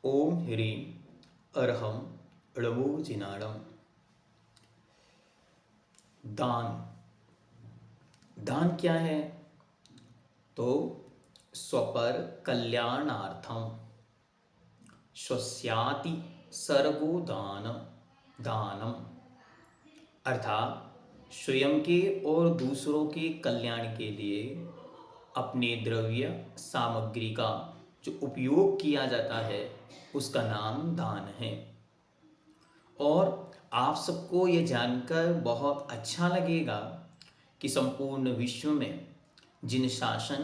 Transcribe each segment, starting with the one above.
ओम ह्रीं अर्हं ळमो जिनाळम। दान। दान क्या है? तो स्वपर कल्याणार्थम स्वस्याति सर्गो दानम, अर्थात स्वयं के और दूसरों के कल्याण के लिए अपने द्रव्य सामग्री का जो उपयोग किया जाता है उसका नाम दान है। और आप सबको ये जानकर बहुत अच्छा लगेगा कि संपूर्ण विश्व में जिन शासन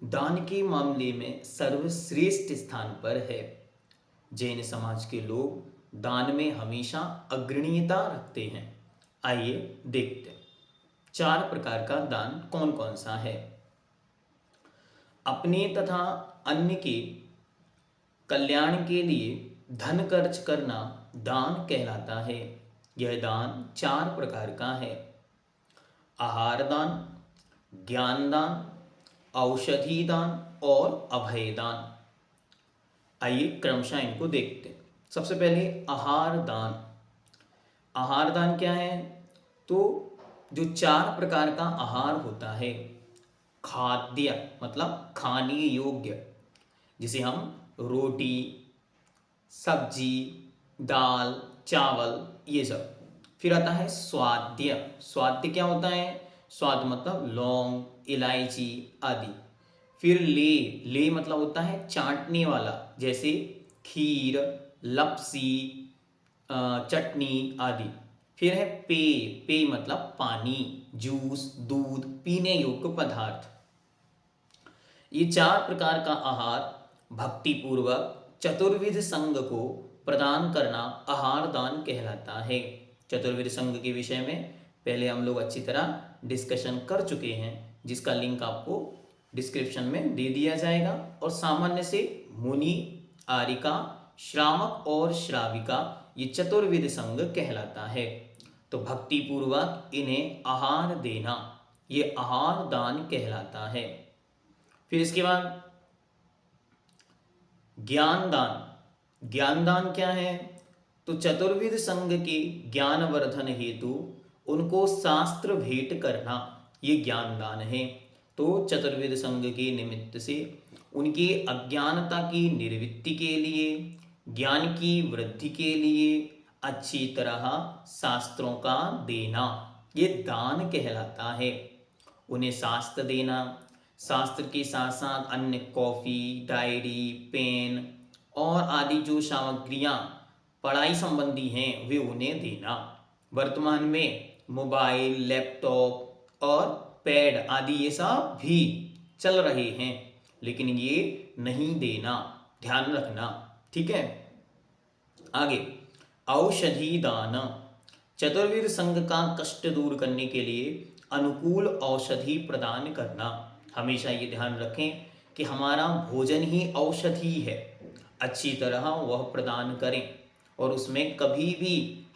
दान के मामले में सर्वश्रेष्ठ स्थान पर है, जैन समाज के लोग दान में हमेशा अग्रणीयता रखते हैं। आइए देखते हैं 4 प्रकार का दान कौन कौन सा है। अपने तथा अन्य के कल्याण के लिए धन खर्च करना दान कहलाता है। यह दान 4 प्रकार का है: आहार दान, ज्ञान दान, औषधि दान और अभय दान। आइए क्रमशः इनको देखते हैं। सबसे पहले आहार दान। आहार दान क्या है? तो जो 4 प्रकार का आहार होता है, खाद्य मतलब खाने योग्य, जिसे हम रोटी, सब्जी, दाल, चावल, ये सब। फिर आता है स्वाद्य। स्वाद्य क्या होता है? स्वाद मतलब लौंग, इलायची आदि। फिर ले। ले मतलब होता है चाटने वाला, जैसे खीर, लपसी, चटनी आदि। फिर है पेय। पेय मतलब पानी, जूस, दूध, पीने योग्य पदार्थ। ये 4 प्रकार का आहार भक्ति पूर्वक चतुर्विध संघ को प्रदान करना आहार दान कहलाता है। चतुर्विध संघ के विषय में पहले हम लोग अच्छी तरह डिस्कशन कर चुके हैं, जिसका लिंक आपको डिस्क्रिप्शन में दे दिया जाएगा। और सामान्य से मुनि, आरिका, श्रामक और श्राविका, ये चतुर्विध संघ कहलाता है। तो भक्ति पूर्वक इन्हें आहार देना, ये आहार दान कहलाता है। फिर इसके बाद ज्ञान दान। ज्ञान दान क्या है? तो चतुर्विध संघ के ज्ञान वर्धन हेतु उनको शास्त्र भेंट करना, ये ज्ञान दान है। तो चतुर्विध संघ के निमित्त से उनकी अज्ञानता की निवृत्ति के लिए, ज्ञान की वृद्धि के लिए अच्छी तरह शास्त्रों का देना, ये दान कहलाता है। उन्हें शास्त्र देना, शास्त्र के साथ साथ अन्य कॉफ़ी, डायरी, पेन और आदि जो सामग्रियाँ पढ़ाई संबंधी हैं वे उन्हें देना। वर्तमान में मोबाइल, लैपटॉप और पैड आदि ये सब भी चल रहे हैं, लेकिन ये नहीं देना, ध्यान रखना, ठीक है। आगे औषधि दान। चतुर्विध संघ का कष्ट दूर करने के लिए अनुकूल औषधि प्रदान करना। हमेशा ये ध्यान रखें कि हमारा भोजन ही औषधि है, अच्छी तरह वह प्रदान करें और उसमें कभी भी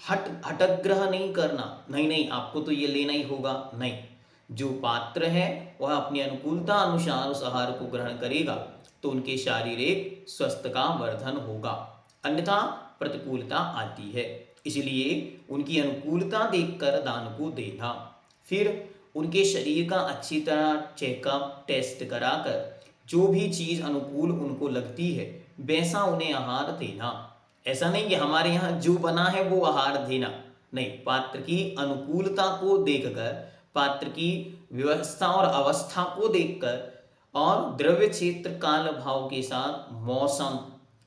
हठग्रह नहीं करना। नहीं नहीं आपको तो ये लेना ही होगा, नहीं। जो पात्र है वह अपनी अनुकूलता अनुसार उस आहार को ग्रहण करेगा तो उनके शारीरिक स्वास्थ्य का वर्धन होगा, अन्यथा प्रतिकूलता आती है। इसलिए उनकी अनुकूलता देखकर दान को देना। फिर उनके शरीर का अच्छी तरह चेकअप, टेस्ट कराकर जो भी चीज़ अनुकूल उनको लगती है वैसा उन्हें आहार देना। ऐसा नहीं कि हमारे यहाँ जो बना है वो आहार देना, नहीं। पात्र की अनुकूलता को देखकर, पात्र की व्यवस्था और अवस्था को देखकर और द्रव्य क्षेत्र काल भाव के साथ मौसम,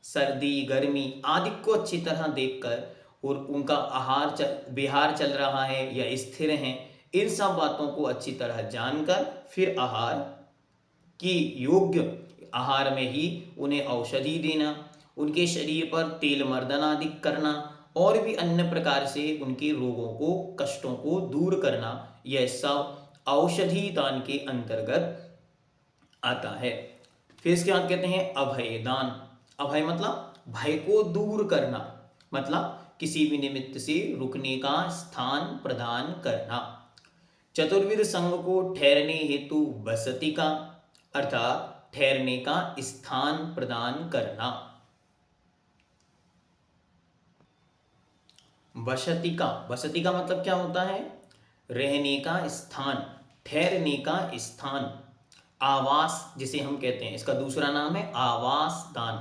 सर्दी, गर्मी आदि को अच्छी तरह देखकर और उनका आहार विहार चल रहा है या स्थिर है, इन सब बातों को अच्छी तरह जानकर फिर आहार की योग्य आहार में ही उन्हें औषधि देना, उनके शरीर पर तेल मर्दन आदि करना और भी अन्य प्रकार से उनके रोगों को, कष्टों को दूर करना, यह सब औषधि दान के अंतर्गत आता है। फिर इसके बाद कहते हैं अभय दान। अभय मतलब भय को दूर करना, मतलब किसी भी निमित्त से रुकने का स्थान प्रदान करना। चतुर्विध संघ को ठहरने हेतु बसति का, अर्थात ठहरने का स्थान प्रदान करना। बसति का, बसति का मतलब क्या होता है? रहने का स्थान, ठहरने का स्थान। आवास जिसे हम कहते हैं, इसका दूसरा नाम है आवास दान।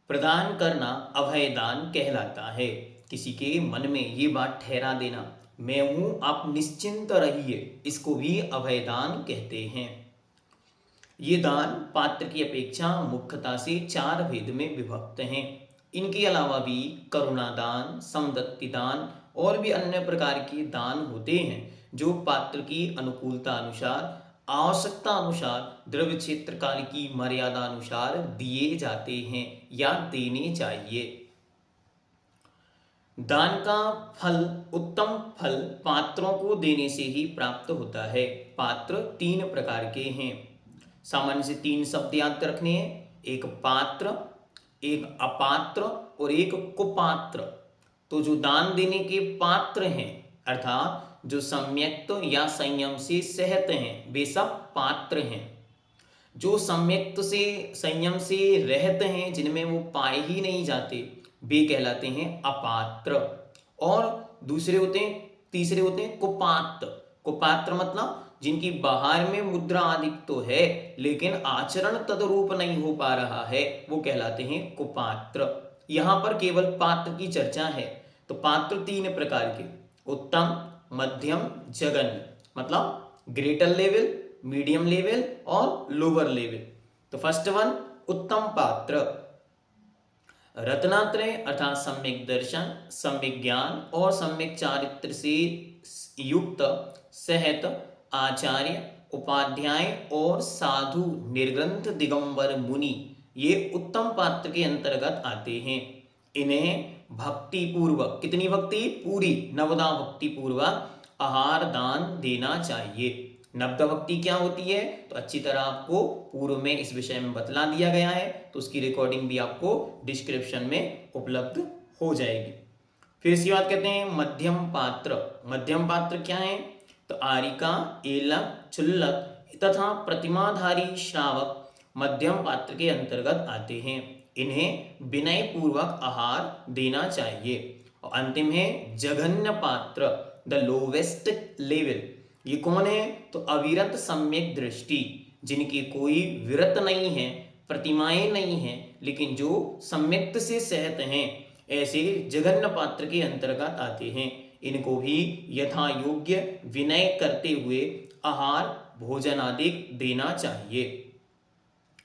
प्रदान करना अभयदान कहलाता है। किसी के मन में ये बात ठहरा देना, मैं हूं, आप निश्चिंत रहिए, इसको भी अभयदान कहते हैं। ये दान पात्र की अपेक्षा मुख्यता से 4 भेद में विभक्त हैं। इनके अलावा भी करुणा दान, समदत्ति दान और भी अन्य प्रकार के दान होते हैं जो पात्र की अनुकूलता अनुसार, आवश्यकता अनुसार, द्रव्य क्षेत्र काल की मर्यादा अनुसार दिए जाते हैं या देने चाहिए। दान का फल, उत्तम फल पात्रों को देने से ही प्राप्त होता है। पात्र 3 प्रकार के हैं। सामान्य से 3 शब्द याद रखने हैं, एक पात्र, एक अपात्र और एक कुपात्र। तो जो दान देने के पात्र हैं, अर्थात जो सम्यक्त या संयम से सहत हैं, वे सब पात्र हैं। जो सम्यक्त से, संयम से रहत हैं, जिनमें वो पाए ही नहीं जाते, वे कहलाते हैं अपात्र। और दूसरे होते हैं, तीसरे होते हैं कुपात्र। कुपात्र मतलब जिनकी बाहर में मुद्रा आदि तो है लेकिन आचरण तदरूप नहीं हो पा रहा है, वो कहलाते हैं कुपात्र। यहां पर केवल पात्र की चर्चा है। तो पात्र 3 प्रकार के, उत्तम, मध्यम, जघन्य, मतलब ग्रेटर लेवल, मीडियम लेवल और लोअर लेवल। तो फर्स्ट वन, उत्तम पात्र। रत्नात्रय अर्थात सम्यक दर्शन, सम्यक ज्ञान और सम्यक चारित्र से युक्त सहत आचार्य, उपाध्याय और साधु निर्ग्रंथ दिगंबर मुनि, ये उत्तम पात्र के अंतर्गत आते हैं। इन्हें भक्ति पूर्वक, कितनी भक्ति? पूरी, नवदा भक्ति पूर्वक आहार दान देना चाहिए। नवदा भक्ति क्या होती है तो अच्छी तरह आपको पूर्व में इस विषय में बतला दिया गया है, तो उसकी रिकॉर्डिंग भी आपको डिस्क्रिप्शन में उपलब्ध हो जाएगी। फिर इसके बाद कहते हैं मध्यम पात्र। मध्यम पात्र क्या है तो आरिका, एलक, चुल्लक तथा प्रतिमाधारी श्रावक मध्यम पात्र के अंतर्गत आते हैं। इन्हें विनय पूर्वक आहार देना चाहिए। और अंतिम है जघन्य पात्र, द लोवेस्ट लेवल। ये कौन है तो अविरत सम्यक दृष्टि, जिनकी कोई विरत नहीं है, प्रतिमाएं नहीं हैं, लेकिन जो सम्यक्त से सहत हैं, ऐसे जघन्य पात्र के अंतर्गत आते हैं। इनको भी यथा योग्य विनय करते हुए आहार भोजन आदि देना चाहिए।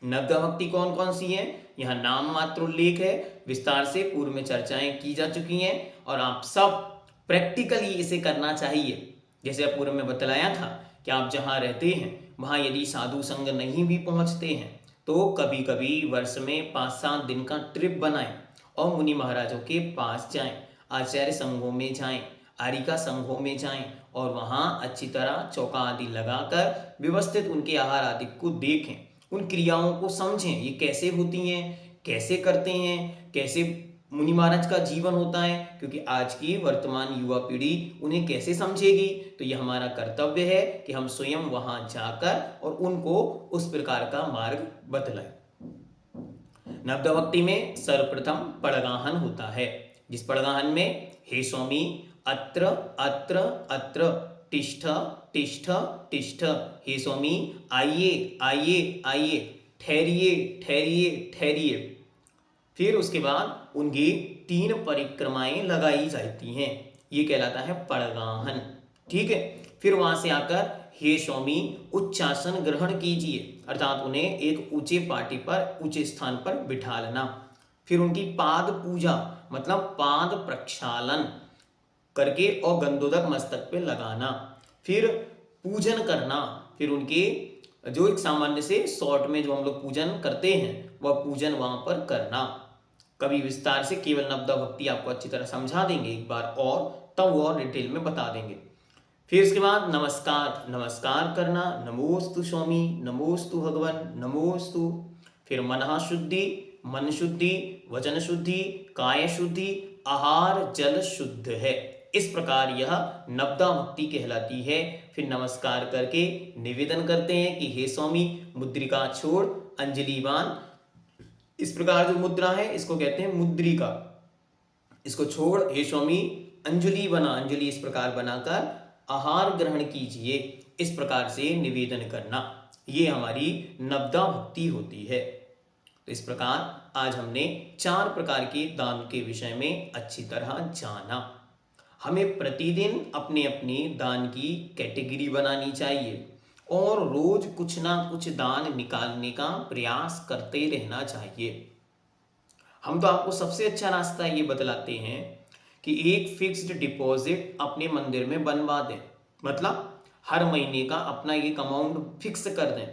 नवदा भक्ति कौन कौन सी है, यहाँ नाम मात्र उल्लेख है, विस्तार से पूर्व में चर्चाएं की जा चुकी हैं और आप सब प्रैक्टिकली इसे करना चाहिए। जैसे अब पूर्व में बतलाया था कि आप जहाँ रहते हैं वहाँ यदि साधु संग नहीं भी पहुँचते हैं तो कभी कभी वर्ष में 5-7 दिन का ट्रिप बनाएं और मुनि महाराजों के पास जाएं, आचार्य संघों में जाएं, आरिका संघों में जाएं और वहाँ अच्छी तरह चौका आदि लगाकर व्यवस्थित उनके आहार आदि को देखें, उन क्रियाओं को समझें, ये कैसे होती हैं, कैसे करते हैं, कैसे मुनि महाराज का जीवन होता है, क्योंकि आज की वर्तमान युवा पीढ़ी उन्हें कैसे समझेगी। तो यह हमारा कर्तव्य है कि हम स्वयं वहां जाकर और उनको उस प्रकार का मार्ग बतलाएं। नवदा भक्ति में सर्वप्रथम पड़गाहन होता है, जिस पड़गाहन में हे स्वामी अत्र अत्र अत्र तिष्ठ तिष्ठ तिष्ठ, हे स्वामी आइए आइए आइए, ठहरिए ठहरिए ठहरिए। फिर उसके बाद उनकी 3 परिक्रमाएं लगाई जाती हैं, ये कहलाता है पड़गाहन। ठीक है, फिर वहां से आकर हे स्वामी उच्चासन ग्रहण कीजिए, अर्थात उन्हें एक ऊंचे पाटी पर, ऊंचे स्थान पर बिठा लेना। फिर उनकी पाद पूजा मतलब पाद प्रक्षालन करके और गंधोदक मस्तक पे लगाना। फिर पूजन करना, फिर उनके जो एक सामान्य से शॉर्ट में जो हम लोग पूजन करते हैं वह पूजन वहां पर करना। कभी विस्तार से केवल नवदा भक्ति आपको अच्छी तरह समझा देंगे एक बार और, तब वो और डिटेल में बता देंगे। फिर इसके बाद नमस्कार, नमस्कार करना, नमोस्तु स्वामी, नमोस्तु भगवान, नमोस्तु। फिर मनः शुद्धि, मन शुद्धि, वचन शुद्धि, काय शुद्धि, आहार जल शुद्ध है। इस प्रकार यह नवदा भक्ति कहलाती है। फिर नमस्कार करके निवेदन करते हैं कि हे स्वामी मुद्रिका छोड़ अंजलि बांध। इस प्रकार जो मुद्रा है इसको कहते हैं मुद्रिका। इसको छोड़ हे स्वामी अंजलि इस प्रकार बनाकर आहार ग्रहण कीजिए, इस प्रकार से निवेदन करना, ये हमारी नवदा भक्ति होती है। तो इस प्रकार आज हमने 4 प्रकार के दान के विषय में अच्छी तरह जाना। हमें प्रतिदिन अपने अपने दान की कैटेगरी बनानी चाहिए और रोज कुछ ना कुछ दान निकालने का प्रयास करते रहना चाहिए। हम तो आपको सबसे अच्छा रास्ता ये बतलाते हैं कि एक फिक्स्ड डिपॉजिट अपने मंदिर में बनवा दें, मतलब हर महीने का अपना एक अमाउंट फिक्स कर दें,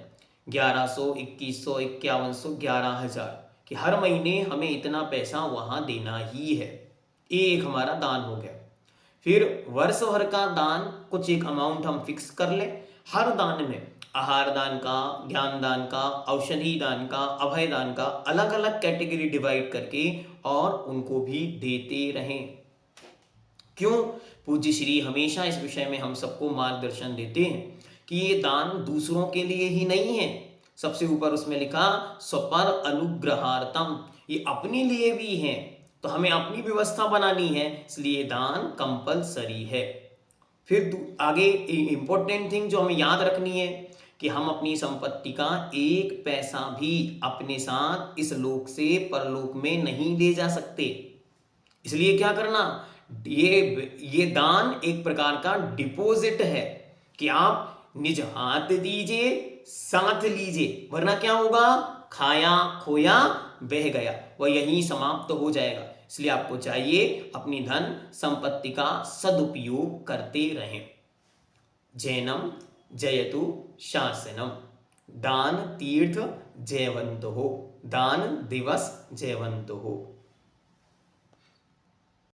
1100, 2100, 5100, 11,000 कि हर महीने हमें इतना पैसा वहाँ देना ही है। ये एक हमारा दान हो गया। फिर वर्ष भर का दान कुछ एक अमाउंट हम फिक्स कर लें। हर दान में आहार दान का, ज्ञान दान का, औषधि दान का, अभय दान का अलग अलग कैटेगरी डिवाइड करके और उनको भी देते रहें। क्यों? पूज्य श्री हमेशा इस विषय में हम सबको मार्गदर्शन देते हैं कि ये दान दूसरों के लिए ही नहीं है। सबसे ऊपर उसमें लिखा स्वपर अनुग्रहार्थम, ये अपने लिए भी है। तो हमें अपनी व्यवस्था बनानी है, इसलिए दान कंपलसरी है। फिर आगे इंपॉर्टेंट थिंग जो हमें याद रखनी है कि हम अपनी संपत्ति का एक पैसा भी अपने साथ इस लोक से परलोक में नहीं ले जा सकते। इसलिए क्या करना, ये दान एक प्रकार का डिपॉजिट है कि आप निज हाथ दीजिए साथ लीजिए, वरना क्या होगा, खाया खोया बह गया, वह यहीं समाप्त हो जाएगा। इसलिए आपको चाहिए अपनी धन संपत्ति का सदुपयोग करते रहें। जैनम जयतु शासनम, दान तीर्थ जयवंत हो, दान दिवस जयवंत हो।